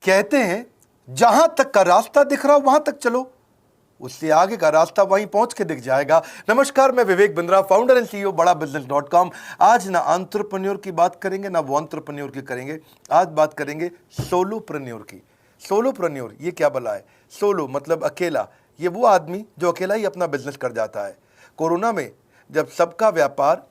कहते हैं जहां तक का रास्ता दिख रहा हो वहां तक चलो, उससे आगे का रास्ता वहीं पहुंच के दिख जाएगा। नमस्कार, मैं Vivek Bindra, founder and CEO बड़ा बिजनेस.com। आज ना एंटरप्रेन्योर की बात करेंगे ना वो एंटरप्रेन्योर की करेंगे, आज बात करेंगे सोलोप्रेन्योर की। सोलोप्रेन्योर ये क्या भला है? सोलो मतलब अकेला, ये वो आदमी जो अकेला ही अपना बिजनेस कर जाता है। कोरोना में जब सबका व्यापार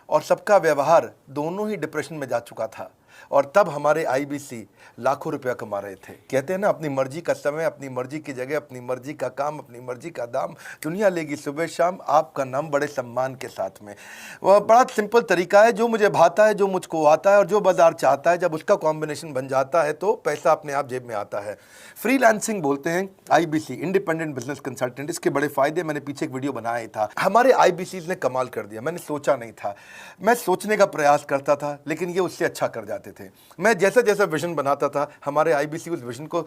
और सबका व्यवहार दोनों ही डिप्रेशन में जा चुका था, और तब हमारे आईबीसी लाखों रुपया कमा रहे थे। कहते हैं ना, अपनी मर्जी का समय, अपनी मर्जी की जगह, अपनी मर्जी का काम, अपनी मर्जी का दाम, दुनिया लेगी सुबह शाम, आपका नाम बड़े सम्मान के साथ में। वह बड़ा सिंपल तरीका है, जो मुझे भाता है, जो मुझको आता है और जो बाजार चाहता है, जब उसका कॉम्बिनेशन बन जाता है तो पैसा अपने आप जेब में आता है। फ्रीलांसिंग बोलते हैं आईबीसी, इंडिपेंडेंट बिजनेस कंसल्टेंट। इसके बड़े फायदे मैंने पीछे एक वीडियो बनाया था। हमारे आईबीसी ने कमाल कर दिया, मैंने सोचा नहीं था। मैं सोचने का प्रयास करता था लेकिन ये उससे अच्छा कर जाते थे। मैं जैसा जैसा विजन बनाता था, हमारे आईबीसी उस विजन को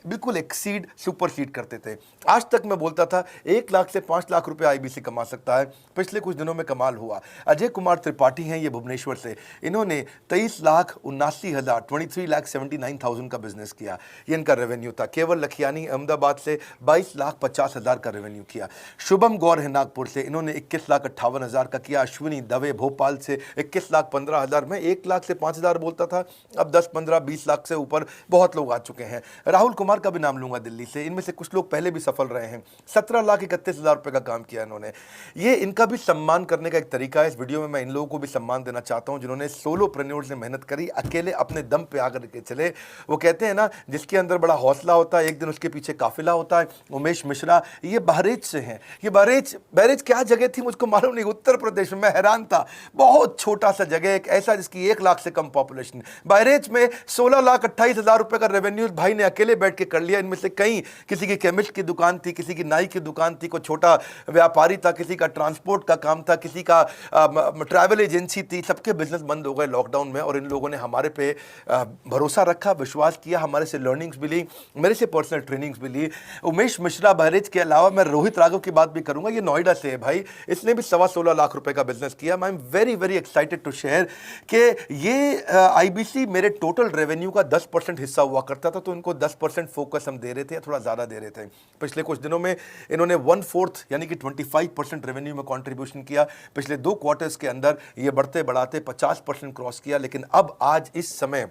बिल्कुल एक्सीड, सुपरसीड करते थे। आज तक मैं बोलता था 1 लाख से 5 लाख रुपए आईबीसी कमा सकता है। पिछले कुछ दिनों में कमाल हुआ। अजय कुमार त्रिपाठी हैं ये भुवनेश्वर से, इन्होंने 23,79,000 23,79,000 का बिजनेस किया। ये इनका रेवेन्यू था। केवल लखियानी अहमदाबाद से 22,50,000 का रेवेन्यू किया। शुभम गौर है नागपुर से, इन्होंने 21,58,000 का किया। अश्विनी दवे भोपाल से 21,15,000। मैं 1 लाख से 5,000 बोलता था, अब 10, 15, 20 लाख से ऊपर बहुत लोग आ चुके हैं। राहुल कुमार का भी नाम लूंगा दिल्ली से, इनमें से कुछ लोग पहले भी सफल रहे हैं। 17,31,000 रुपए का काम किया इन्होंने। ये इनका भी सम्मान करने का एक तरीका है। इस वीडियो में मैं इन लोगों को भी सम्मान देना चाहता हूं जिन्होंने सोलोप्रेन्योर से मेहनत करी, अकेले अपने दम पे आकर के चले। वो कहते हैं ना, जिसके अंदर बड़ा हौसला होता है एक दिन उसके पीछे काफिला होता है। उमेश मिश्रा ये बहरेच से हैं। ये बहरेच क्या जगह थी मुझको मालूम नहीं, उत्तर प्रदेश में। मैं हैरान था, बहुत छोटा सा जगह, एक ऐसा जिसकी 1 लाख से कम पॉपुलेशन। बहरेच में 16,28,000 रुपए का रेवेन्यू भाई ने अकेले बैठ के कर लिया। इनमें से कई, किसी की केमिस्ट की दुकान थी, किसी की नाई की दुकान थी, कोई छोटा व्यापारी था, किसी का ट्रांसपोर्ट का काम था, किसी का ट्रैवल एजेंसी थी। सबके बिजनेस बंद हो गए लॉकडाउन में, और इन लोगों ने हमारे पे भरोसा रखा, विश्वास किया, हमारे से लर्निंग्स भी ली, मेरे से पर्सनल ट्रेनिंग्स भी ली। उमेश मिश्रा बहरेज के अलावा मैं रोहित राघव की बात भी करूंगा, ये नोएडा से है भाई, इसने भी 16.25 लाख रुपए का बिजनेस किया। I am very very excited to share कि ये आईबीसी मेरे टोटल रेवेन्यू का 10% हिस्सा हुआ करता था, तो इनको 10% फोकस हम दे रहे थे, थोड़ा ज़्यादा दे रहे थे। पिछले कुछ दिनों में इन्होंने 1/4 यानी कि 25% रेवेन्यू में कंट्रीब्यूशन किया। पिछले 2 क्वार्टर्स के अंदर ये बढ़ते बढ़ाते 50% क्रॉस किया। लेकिन अब आज इस समय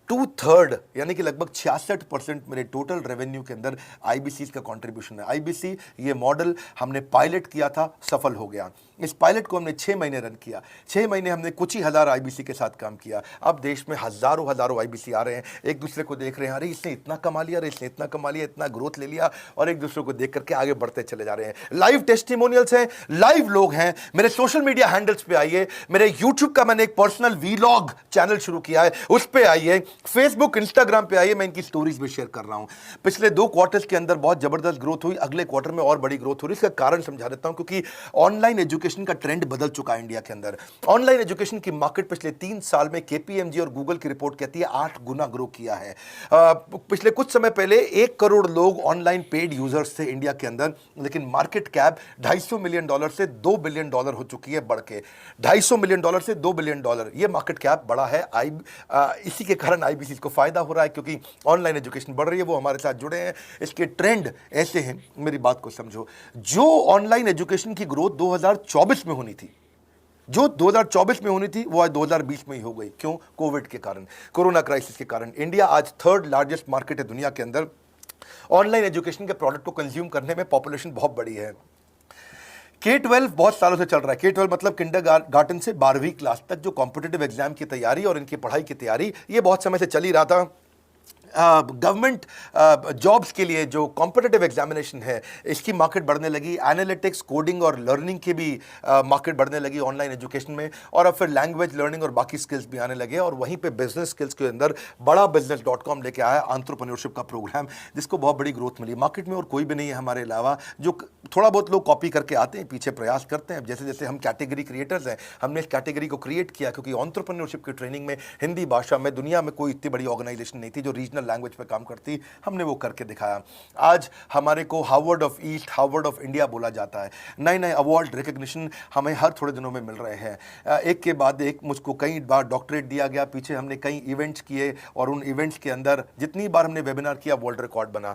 2/3 यानी कि लगभग 66% मेरे टोटल रेवेन्यू के अंदर आईबीसी का कंट्रीब्यूशन है। आईबीसी ये मॉडल हमने पायलट किया था, सफल हो गया। इस पायलट को हमने 6 महीने रन किया। 6 महीने हमने कुछ ही हज़ार आईबीसी के साथ काम किया। अब देश में हज़ारों आईबीसी आ रहे हैं, एक दूसरे को देख रहे हैं, अरे इसने इतना कमा लिया, अरे इसने इतना कमा लिया, इतना ग्रोथ ले लिया, और एक दूसरे को देख करके आगे बढ़ते चले जा रहे हैं। लाइव टेस्टिमोनियल्स हैं, लाइव लोग हैं। मेरे सोशल मीडिया हैंडल्स पे आइए, मेरे यूट्यूब का मैंने एक पर्सनल वीलॉग चैनल शुरू किया है, उस पर आइए, फेसबुक इंस्टाग्राम पे आइए, मैं इनकी स्टोरीज भी शेयर कर रहा हूं। पिछले 2 क्वार्टर्स के अंदर बहुत जबरदस्त ग्रोथ हुई, अगले क्वार्टर में और बड़ी ग्रोथ हो रही है। इसका कारण समझा देता हूं, क्योंकि ऑनलाइन एजुकेशन का ट्रेंड बदल चुका है इंडिया के अंदर। ऑनलाइन एजुकेशन की मार्केट पिछले 3 साल में केपीएमजी और गूगल की रिपोर्ट कहती है 8 गुना ग्रो किया है। पिछले कुछ समय पहले 1 करोड़ लोग ऑनलाइन पेड यूजर्स थे इंडिया के अंदर, लेकिन मार्केट कैप $250 मिलियन से $2 बिलियन हो चुकी है, बढ़ के $250 मिलियन से $2 बिलियन। ये मार्केट कैप बढ़ा है। इसी के कारण आईबीसी को फायदा हो रहा है, क्योंकि ऑनलाइन एजुकेशन बढ़ रही है, वो हमारे साथ जुड़े हैं। इसके ट्रेंड ऐसे हैं, मेरी बात को समझो। जो ऑनलाइन एजुकेशन की ग्रोथ 2024 में होनी थी, जो 2024 में होनी थी, वो आज 2020 में ही हो गई। क्यों? कोविड के कारण, कोरोना क्राइसिस के कारण। इंडिया आज 3rd लार्जेस्ट मार्केट है दुनिया के अंदर। ऑनलाइन एजुकेशन के प्रोडक्ट को कंज्यूम करने में पॉपुलेशन बहुत बड़ी है। K-12 बहुत सालों से चल रहा है। K-12 मतलब किंडरगार्टन से 12वीं क्लास तक, जो कॉम्पिटिटिव एग्जाम की तैयारी और इनकी पढ़ाई की तैयारी, ये बहुत समय से चल ही रहा था। गवर्नमेंट जॉब्स के लिए जो कॉम्पिटिटिव एग्जामिनेशन है, इसकी मार्केट बढ़ने लगी। एनालिटिक्स, कोडिंग और लर्निंग की भी मार्केट बढ़ने लगी ऑनलाइन एजुकेशन में। और अब फिर लैंग्वेज लर्निंग और बाकी स्किल्स भी आने लगे। और वहीं पे बिजनेस स्किल्स के अंदर बड़ा बिजनेस.com लेके आया एंटरप्रेन्योरशिप का प्रोग्राम, जिसको बहुत बड़ी ग्रोथ मिली। मार्केट में और कोई भी नहीं है हमारे अलावा, जो थोड़ा बहुत लोग कॉपी करके आते हैं, पीछे प्रयास करते हैं। जैसे जैसे हम कैटेगरी क्रिएटर्स हैं, हमने इस कैटेगरी को क्रिएट किया, क्योंकि एंटरप्रेन्योरशिप की ट्रेनिंग में हिंदी भाषा में दुनिया में कोई इतनी बड़ी ऑर्गेनाइजेशन नहीं थी जो रीजनल रीजनल लैंग्वेज पे काम करती, हमने वो करके दिखाया। आज हमारे को Harvard of east, Harvard of India बोला जाता है। नए नए अवार्ड रिकग्निशन हमें हर थोड़े दिनों में मिल रहे हैं। एक के बाद एक मुझको कई बार डॉक्टरेट दिया गया, पीछे हमने कई इवेंट्स किए और उन इवेंट्स के अंदर जितनी बार हमने वेबिनार किया वर्ल्ड रिकॉर्ड बना।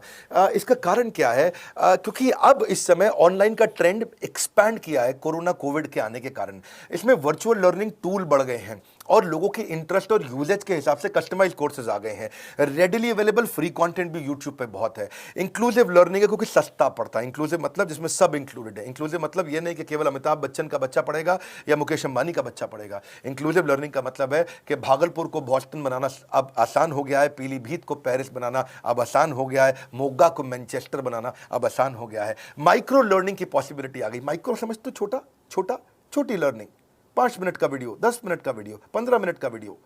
इसका कारण क्या है? क्योंकि अब इस समय ऑनलाइन का ट्रेंड एक्सपैंड किया है कोरोना कोविड के आने के कारण। इसमें वर्चुअल लर्निंग टूल बढ़ गए हैं और लोगों के इंटरेस्ट और यूजेज के हिसाब से कस्टमाइज कोर्सेज आ गए हैं। रेडिली अवेलेबल फ्री कंटेंट भी यूट्यूब पे बहुत है। इंक्लूसिव लर्निंग है क्योंकि सस्ता पड़ता है। इंक्लूसिव मतलब जिसमें सब इंक्लूडेड है। इंक्लूसिव मतलब ये नहीं कि केवल अमिताभ बच्चन का बच्चा पढ़ेगा या मुकेश अंबानी का बच्चा पढ़ेगा। इंक्लूसिव लर्निंग का मतलब है कि भागलपुर को बॉस्टन बनाना अब आसान हो गया है, पीलीभीत को पेरिस बनाना अब आसान हो गया है, मोगा को मैनचेस्टर बनाना अब आसान हो गया है। माइक्रो लर्निंग की पॉसिबिलिटी आ गई। माइक्रो समझ तो छोटा छोटा, छोटी लर्निंग, 5 मिनट का वीडियो, 10 मिनट का वीडियो, 15 मिनट का वीडियो।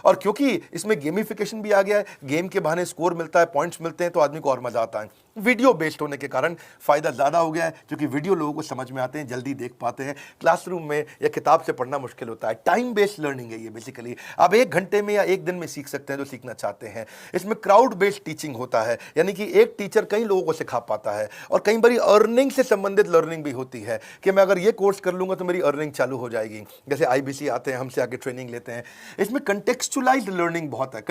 और क्योंकि इसमें गेमिफिकेशन भी आ गया है, गेम के बहाने स्कोर मिलता है, पॉइंट्स मिलते हैं, तो आदमी को और मजा आता है। वीडियो बेस्ड होने के कारण फायदा ज्यादा हो गया है, क्योंकि वीडियो लोगों को समझ में आते हैं, जल्दी देख पाते हैं। क्लासरूम में या किताब से पढ़ना मुश्किल होता है। टाइम बेस्ड लर्निंग है ये बेसिकली। आप 1 घंटे में या 1 दिन में सीख सकते हैं जो सीखना चाहते हैं। इसमें क्राउड बेस्ड टीचिंग होता है, यानी कि एक टीचर कई लोगों को सिखा पाता है। और कई बार अर्निंग से संबंधित लर्निंग भी होती है कि मैं अगर ये कोर्स कर लूंगा तो मेरी अर्निंग चालू हो जाएगी। जैसे IBC आते हैं, हमसे आगे ट्रेनिंग लेते हैं। इसमें कंटेक्चुअलाइज्ड लर्निंग बहुत है।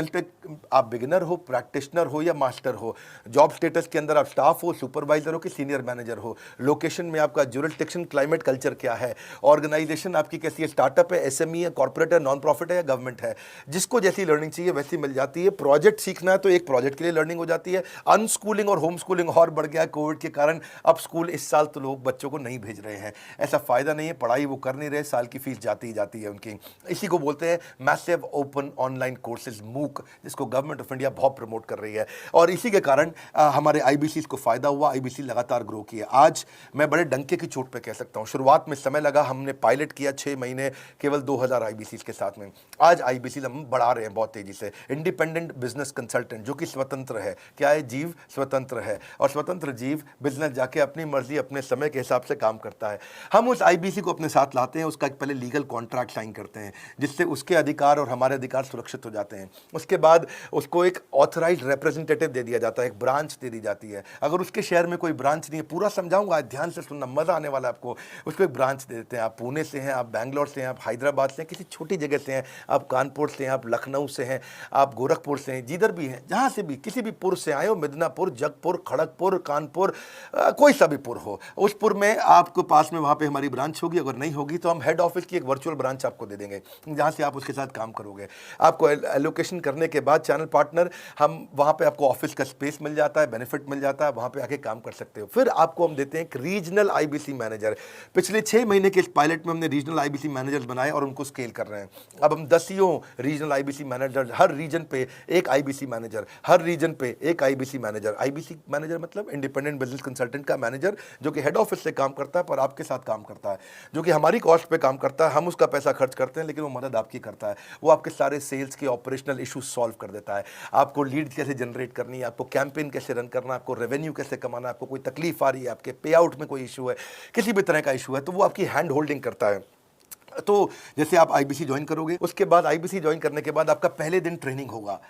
आप बिगिनर हो, प्रैक्टिशनर हो या मास्टर हो, जॉब स्टेटस के अंदर आप स्टाफ हो, सुपरवाइजर हो कि सीनियर मैनेजर हो, लोकेशन में आपका जुरिस्डिक्शन, क्लाइमेट, कल्चर क्या है, ऑर्गेनाइजेशन आपकी कैसी है, स्टार्टअप है, SME है, कॉर्पोरेट है, नॉन प्रॉफिट है या गवर्नमेंट है, जिसको जैसी लर्निंग चाहिए वैसी मिल जाती है। प्रोजेक्ट सीखना है तो एक प्रोजेक्ट के लिए लर्निंग हो जाती है। अनस्कूलिंग और होम स्कूलिंग और बढ़ गया है कोविड के कारण। अब स्कूल इस साल तो लोग बच्चों को नहीं भेज रहे हैं। ऐसा फायदा नहीं है, पढ़ाई वो कर नहीं रहे, साल की फीस जाती ही जाती है उनकी। इसी को बोलते हैं massive open online courses, MOOC, जिसको गवर्नमेंट ऑफ इंडिया बहुत प्रमोट कर रही है। और इसी के कारण हमारे IBC को फायदा हुआ। IBC लगातार ग्रो किया। आज मैं बड़े डंके की चोट पे कह सकता हूं, शुरुआत में समय लगा, हमने पायलट किया 6 महीने केवल 2000 IBC के साथ में। आज IBC हम बढ़ा रहे हैं बहुत तेजी से। इंडिपेंडेंट बिजनेस कंसल्टेंट, जो कि स्वतंत्र है। क्या है? जीव स्वतंत्र है। और स्वतंत्र जीव बिजनेस जाके अपनी मर्जी, अपने समय के हिसाब से काम करता है। हम उस IBC को अपने साथ लाते हैं, उसका एक पहले लीगल कॉन्ट्रैक्ट साइन करते हैं, जिससे उसके अधिकार और हमारे अधिकार सुरक्षित हो जाते हैं। उसके बाद उसको एक ऑथराइज्ड रिप्रेजेंटेटिव दे दिया जाता है, एक ब्रांच दे दी जाती है। अगर उसके शहर में कोई ब्रांच नहीं है, पूरा समझाऊंगा, ध्यान से सुनना, मजा आने वाला है आपको। उसको एक ब्रांच दे देते हैं। आप पुणे से हैं, आप बैंगलोर से हैं, आप हैदराबाद से हैं, किसी छोटी जगह से हैं, आप कानपुर से हैं, आप लखनऊ से हैं, आप गोरखपुर से हैं, जिधर भी हैं, जहां से भी, किसी भी पुर से आए हो, मिदनापुर, जगपुर, खड़गपुर, कानपुर, कोई सा भी पुर हो, उस पुर में आपके पास में वहां पे हमारी ब्रांच होगी। अगर नहीं होगी तो हम हेड ऑफिस की एक वर्चुअल ब्रांच आपको दे देंगे, जहां से आप उसके साथ काम करोगे। आपको एलोकेशन करने के बाद चैनल पार्टनर, हम वहां पे आपको ऑफिस का स्पेस मिल जाता है, बेनिफिट मिल जाता है, वहां पे आके काम कर सकते हो। फिर आपको हम देते हैं एक रीजनल IBC मैनेजर। पिछले 6 महीने के इस पायलट में हमने रीजनल IBC मैनेजर बनाए और उनको स्केल कर रहे हैं। अब हम 10 रीजनल IBC मैनेजर, हर रीजन पे एक IBC मैनेजर, हर रीजन पे एक IBC मैनेजर। IBC मैनेजर मतलब इंडिपेंडेंट बिजनेस कंसल्टेंट का मैनेजर, जो कि हेड ऑफिस से काम करता है पर आपके साथ काम करता है, जो कि हमारी कॉस्ट पे काम करता है। हम उसका पैसा खर्च करते हैं, लेकिन वो मदद आपकी करता है। वो आपके सारे सेल्स के ऑपरेशनल इशूज सॉल्व कर देता है। आपको लीड कैसे जनरेट करनी है, आपको कैंपेन कैसे रन करना है, आपको रेवेन्यू कैसे कमाना है, आपको कोई तकलीफ आ रही है, आपके पे आउट में कोई इशू है, किसी भी तरह का इशू है, तो वो आपकी हैंड होल्डिंग करता है। तो जैसे आप IBC ज्वाइन करोगे, उसके बाद IBC ज्वाइन करने के बाद आपका पहले दिन ट्रेनिंग होगा।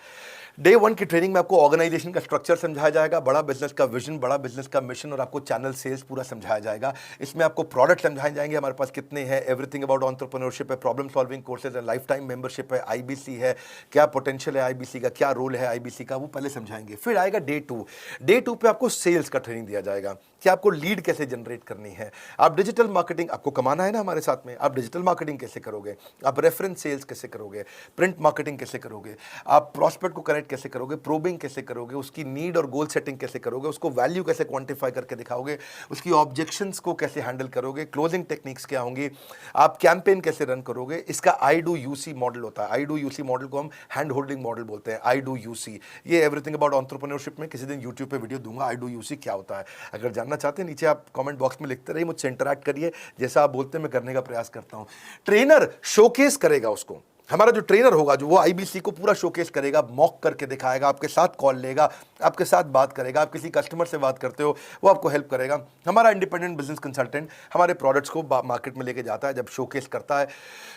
डे 1 की ट्रेनिंग में आपको ऑर्गेनाइजेशन का स्ट्रक्चर समझाया जाएगा, बड़ा बिजनेस का विजन, बड़ा बिजनेस का मिशन, और आपको चैनल सेल्स पूरा समझाया जाएगा। इसमें आपको प्रोडक्ट समझाए जाएंगे, हमारे पास कितने हैं, एवरीथिंग अबाउट एंटरप्रेन्योरशिप है, प्रॉब्लम सॉल्विंग कोर्सेज है, लाइफ टाइम मेंबरशिप है, IBC है, क्या पोटेंशियल है IBC का, क्या रोल है IBC का, वो पहले समझाएंगे। फिर आएगा डे 2। डे 2 पे आपको सेल्स का ट्रेनिंग दिया जाएगा कि आपको लीड कैसे जनरेट करनी है, आप डिजिटल मार्केटिंग, आपको कमाना है ना हमारे साथ में, आप डिजिटल मार्केटिंग कैसे करोगे, आप रेफरेंस सेल्स कैसे करोगे, प्रिंट मार्केटिंग कैसे करोगे, आप प्रॉस्पेक्ट को कनेक्ट कैसे करोगे, प्रोबिंग कैसे करोगे, उसकी नीड और गोल सेटिंग कैसे करोगे, उसको वैल्यू कैसे क्वांटिफाई करके दिखाओगे, उसकी ऑब्जेक्शंस को कैसे हैंडल करोगे, क्लोजिंग टेक्निक्स क्या होंगी, आप कैंपेन कैसे रन करोगे। इसका I do UC मॉडल होता है। I do UC मॉडल को हम हैंड होल्डिंग मॉडल बोलते हैं। I do UC, ये एवरीथिंग अबाउट एंटरप्रेन्योरशिप में किसी दिन यूट्यूब पे वीडियो दूंगा। I do UC क्या होता है, अगर जानना चाहते हैं नीचे आप कमेंट बॉक्स में लिखते रहिए, मुझसे इंटरैक्ट करिए, जैसा आप बोलते हैं मैं करने का प्रयास करता हूं। ट्रेनर शोकेस करेगा उसको, हमारा जो ट्रेनर होगा, जो वो आईबीसी को पूरा शोकेस करेगा, मॉक करके दिखाएगा, आपके साथ कॉल लेगा, आपके साथ बात करेगा, आप किसी कस्टमर से बात करते हो वो आपको हेल्प करेगा। हमारा इंडिपेंडेंट बिजनेस कंसल्टेंट हमारे प्रोडक्ट्स को मार्केट में लेके जाता है, जब शोकेस करता है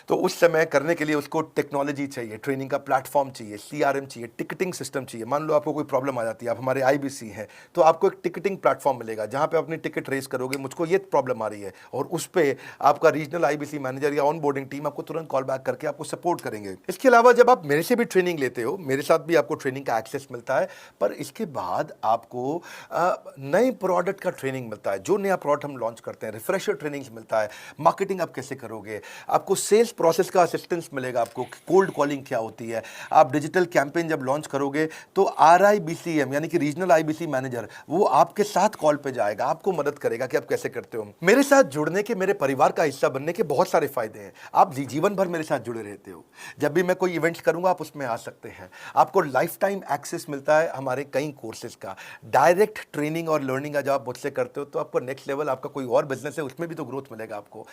तो उस समय करने के लिए उसको टेक्नोलॉजी चाहिए, ट्रेनिंग का प्लेटफॉर्म चाहिए, सीआरएम चाहिए, टिकटिंग सिस्टम चाहिए। मान लो आपको कोई प्रॉब्लम आ जाती है, आप हमारे आईबीसी हैं, तो आपको एक टिकटिंग प्लेटफॉर्म मिलेगा जहां पे अपनी टिकट रेस करोगे, मुझको ये प्रॉब्लम आ रही है, और उस पर आपका रीजनल आईबीसी मैनेजर या ऑन बोर्डिंग टीम आपको तुरंत कॉल बैक करके आपको सपोर्ट करेंगे। इसके अलावा जब आप मेरे से भी ट्रेनिंग लेते हो, मेरे साथ भी आपको ट्रेनिंग का एक्सेस मिलता है, पर इसके बाद आपको नए प्रोडक्ट का ट्रेनिंग मिलता है। जो नया प्रोडक्ट हम लॉन्च करते हैं, रिफ्रेशर ट्रेनिंग्स मिलता है, मार्केटिंग आप कैसे करोगे, आपको सेल्स प्रोसेस का असिस्टेंस मिलेगा, आपको कोल्ड कॉलिंग क्या होती है, आप डिजिटल कैंपेन जब लॉन्च करोगे तो RIBCM यानी कि रीजनल आईबीसी मैनेजर वो आपके साथ कॉल पे जाएगा, आपको मदद करेगा कि आप कैसे करते हो। मेरे साथ जुड़ने के, मेरे परिवार का हिस्सा बनने के बहुत सारे फायदे हैं। आप जीवन भर मेरे साथ जुड़े रहते हो, जब भी मैं कोई इवेंट करूंगा आप उसमें आ सकते हैं। आपको लाइफ टाइम एक्सेस मिलता है हमारे कई कोर्सेज का, डायरेक्ट ट्रेनिंग और लर्निंग जब आप मुझसे करते हो तो आपको नेक्स्ट लेवल, आपका कोई और बिजनेस है उसमें भी तो ग्रोथ मिलेगा आपको।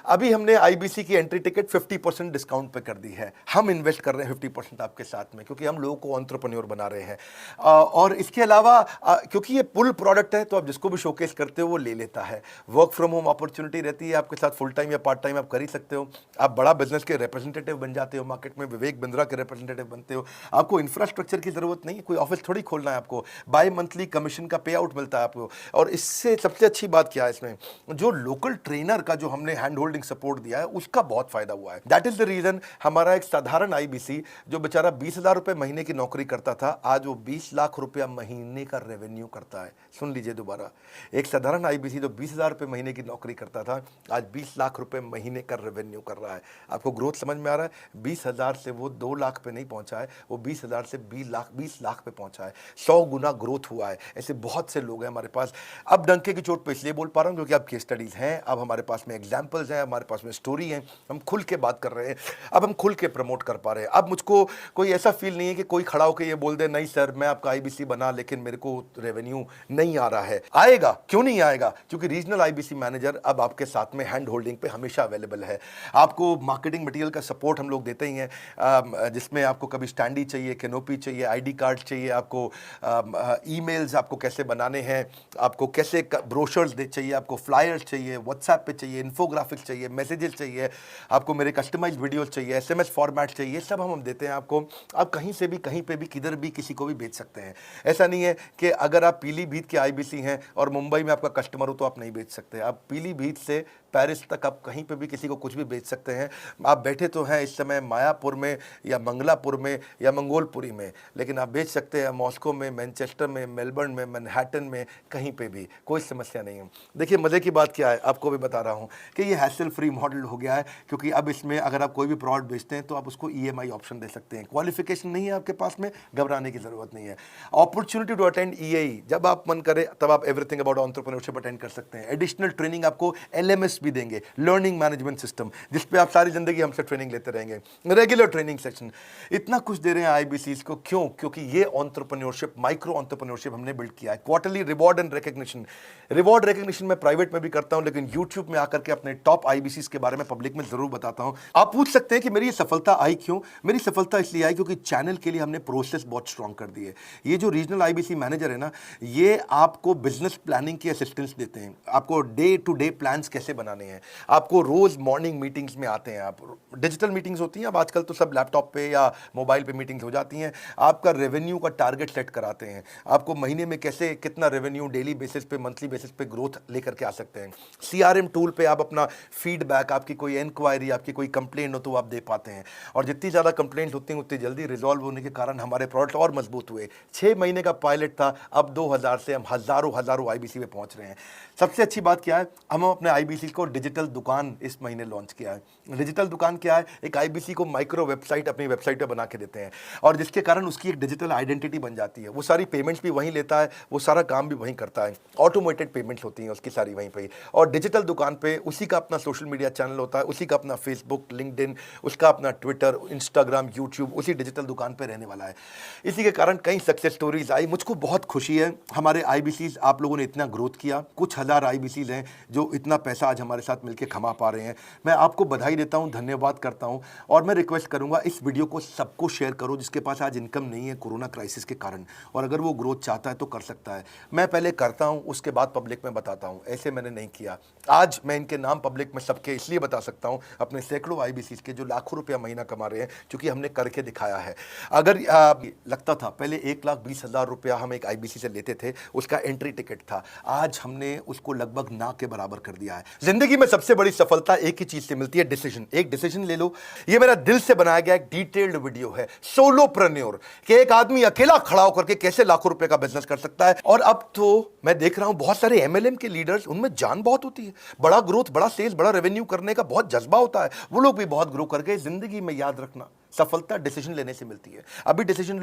अभी हमने आईबीसी की एंट्री टिकट 50% डिस्काउंट पे कर दी है। हम इन्वेस्ट कर रहे हैं 50% आपके साथ में, क्योंकि हम लोगों को एंटरप्रेन्योर बना रहे हैं। और इसके अलावा क्योंकि ये पुल प्रोडक्ट है तो आप जिसको भी शोकेस करते हो वो ले लेता है। वर्क फ्रॉम होम अपॉर्चुनिटी रहती है, आपके साथ फुल टाइम या पार्ट टाइम आप कर ही सकते हो। आप बड़ा बिजनेस के रिप्रेजेंटेटिव बन जाते हो, मार्केट में विवेक बिंद्रा के रिप्रेजेंटेटिव बनते हो। आपको इंफ्रास्ट्रक्चर की जरूरत नहीं है, कोई ऑफिस थोड़ी खोलना है आपको, बाय मंथली कमीशन का पे आउट मिलता है आपको। और इससे सबसे अच्छी बात क्या है, इसमें जो लोकल ट्रेनर का जो हमने हैंड होल्डिंग सपोर्ट दिया है उसका बहुत फायदा हुआ है। दैट इज द रीजन हमारा एक साधारण आईबीसी जो बेचारा 20,000 रुपए महीने की नौकरी करता था, आज वो 20 लाख रुपया महीने का रेवेन्यू करता है। सुन लीजिए दोबारा, एक साधारण आईबीसी जो 20,000 रुपए महीने की नौकरी करता था, आज 20 लाख रुपए महीने का रेवेन्यू कर रहा है। आपको ग्रोथ समझ में आ रहा है? 20,000 से वो 2 लाख पे नहीं पहुंचा है, वो 20,000 से 20 लाख पे पहुंचा है। 100 गुना ग्रोथ हुआ है। ऐसे बहुत से लोग हैं हमारे पास। अब डंके की चोट पे इसलिए बोल पा रहा हूं क्योंकि अब केस स्टडीज हैं, अब हमारे पास में एग्जांपल्स हैं, हमारे पास में स्टोरी है, हम खुल के बात कर रहे हैं, अब हम खुल के प्रमोट कर पा रहे हैं। अब मुझको कोई ऐसा फील नहीं है कि कोई खड़ा होकर ये बोल दे नहीं सर मैं आपका आईबीसी बना लेकिन मेरे को रेवेन्यू नहीं आ रहा है। आएगा, क्यों नहीं आएगा? क्योंकि रीजनल आईबीसी मैनेजर अब आपके साथ में हैंड होल्डिंग पे हमेशा अवेलेबल है। आपको मार्केटिंग मटेरियल का सपोर्ट हम लोग देते ही हैं, जिसमें आपको कभी स्टैंडी चाहिए, कैनोपी चाहिए, आईडी कार्ड चाहिए, आपको ईमेल्स आपको कैसे बनाने हैं, आपको कैसे ब्रोशर्स चाहिए, आपको फ्लायर्स चाहिए, व्हाट्सएप पे चाहिए, इन्फोग्राफिक्स चाहिए, मैसेजेस चाहिए, आपको मेरे कस्टमाइज्ड वीडियोस चाहिए, एसएमएस फॉर्मेट चाहिए, सब हम देते हैं आपको। आप कहीं से भी, कहीं पे भी, किधर भी, किसी को भी बेच सकते हैं। ऐसा नहीं है कि अगर आप पीलीभीत के आईबीसी हैं और मुंबई में आपका कस्टमर हो तो आप नहीं बेच सकते। आप पीलीभीत से पेरिस तक आप कहीं पे भी किसी को कुछ भी बेच सकते हैं। आप बैठे तो हैं इस समय मायापुर में या मंगलापुर में या मंगोलपुरी में, लेकिन आप बेच सकते हैं मॉस्को में, मैनचेस्टर में, मेलबर्न में, मैनहट्टन में, कहीं पे भी, कोई समस्या नहीं है। देखिए मज़े की बात क्या है, आपको भी बता रहा हूँ कि ये हैसल फ्री मॉडल हो गया है, क्योंकि अब इसमें अगर आप कोई भी प्रोडक्ट बेचते हैं तो आप उसको EMI ऑप्शन दे सकते हैं। क्वालिफिकेशन नहीं है आपके पास में, घबराने की जरूरत नहीं है। अपॉर्चुनिटी टू अटेंड EAE, जब आप मन करे तब आप एवरीथिंग अबाउट एंटरप्रेन्योरशिप अटेंड कर सकते हैं। एडिशनल ट्रेनिंग आपको LMS भी देंगे, लर्निंग मैनेजमेंट सिस्टम, जिसपे आप सारी जिंदगी हमसे ट्रेनिंग लेते रहेंगे। रेगुलर ट्रेनिंग सेक्शन, इतना कुछ दे रहे हैं आईबीसीज को। क्यों? क्योंकि ये एंटरप्रेन्योरशिप, माइक्रो एंटरप्रेन्योरशिप हमने बिल्ड किया है। Quarterly reward and recognition, reward recognition मैं प्राइवेट में भी करता हूं, लेकिन यूट्यूब में आकर के अपने टॉप आईबीसीज के बारे में पब्लिक में जरूर बताता हूं। आप पूछ सकते हैं कि मेरी ये सफलता आई क्यों? मेरी सफलता इसलिए आई क्योंकि चैनल के लिए हमने प्रोसेस बहुत स्ट्रांग कर दी है। ये जो रीजनल आईबीसी मैनेजर है ना, ये आपको बिजनेस प्लानिंग की असिस्टेंस देते हैं, आपको डे टू डे प्लान्स कैसे बनाने हैं, आपको रोज मॉर्निंग मीटिंग्स में आते हैं। आप डिजिटल मीटिंग्स होती हैं, अब आजकल तो सब लैपटॉप पे या मोबाइल पे मीटिंग्स हो जाती हैं। आपका रेवेन्यू का टारगेट सेट कराते हैं, आपको महीने में कैसे कितना रेवेन्यू डेली बेसिस पे, मंथली बेसिस पे ग्रोथ लेकर के आ सकते हैं। CRM टूल पे आप अपना फीडबैक, आपकी कोई इंक्वायरी, आपकी कोई कंप्लेंट हो तो आप दे पाते हैं, और जितनी ज़्यादा कंप्लेंट होती हैं उतनी जल्दी रिजॉल्व होने के कारण हमारे प्रोडक्ट और मजबूत हुए। 6 महीने का पायलट था, अब 2000 से हम हज़ारों आईबीसी पे पहुंच रहे हैं। सबसे अच्छी बात क्या है, हम अपने आईबीसी को डिजिटल दुकान इस महीने लॉन्च किया है। डिजिटल दुकान क्या है? एक आईबीसी को माइक्रो वेबसाइट अपनी वेबसाइट पे बना के देते हैं, और जिसके कारण उसकी एक डिजिटल आइडेंटिटी बन जाती है। वो सारी पेमेंट्स भी वहीं लेता है, वो सारा काम भी वहीं करता है, ऑटोमेटेड पेमेंट्स होती हैं उसकी सारी वहीं पे। और डिजिटल दुकान पे उसी का अपना सोशल मीडिया चैनल होता है, उसी का अपना फेसबुक, लिंक्डइन, उसका अपना ट्विटर, इंस्टाग्राम, यूट्यूब उसी डिजिटल दुकान पे रहने वाला है। इसी के कारण कई सक्सेस स्टोरीज आई। मुझको बहुत खुशी है, हमारे आईबीसीज आप लोगों ने इतना ग्रोथ किया। कुछ हज़ार आईबीसीज हैं जो इतना पैसा आज हमारे साथ मिलकर कमा पा रहे हैं। मैं आपको बधाई देता हूं, धन्यवाद करता हूं। और मैं रिक्वेस्ट करूंगा इस वीडियो को सबको शेयर करो जिसके पास आज इनकम नहीं है कोरोना क्राइसिस के कारण, और अगर वो ग्रोथ चाहता है तो कर सकता है। मैं पहले करता हूं, उसके बाद पब्लिक में बताता हूं, ऐसे मैंने नहीं किया। आज मैं इनके नाम पब्लिक में सबके इसलिए बता सकता हूं, अपने सैकड़ों आईबीसी के जो लाखों रुपया महीना कमा रहे हैं, क्योंकि हमने करके दिखाया है। अगर लगता था पहले 1,20,000 रुपया हम एक आईबीसी से लेते थे, उसका एंट्री टिकट था, आज हमने उसको लगभग ना के बराबर कर दिया है। जिंदगी में सबसे बड़ी सफलता एक ही चीज से मिलती है, डिसीजन। एक डिसीजन ले लो। ये मेरा दिल से बनाया गया एक डिटेल्ड वीडियो है, सोलोप्रेन्योर, कि एक आदमी अकेला खड़ा होकर के कैसे लाखों रुपए का बिजनेस कर सकता है। और अब तो मैं देख रहा हूं बहुत सारे एमएलएम के लीडर्स, उनमें जान बहुत होती है, बड़ा ग्रोथ, बड़ा सेल्स, बड़ा रेवेन्यू करने का बहुत जज्बा होता है, वो लोग भी बहुत ग्रो कर गए। जिंदगी में याद रखना, सफलता डिसीजन लेने से मिलती है। अभी डिसीजन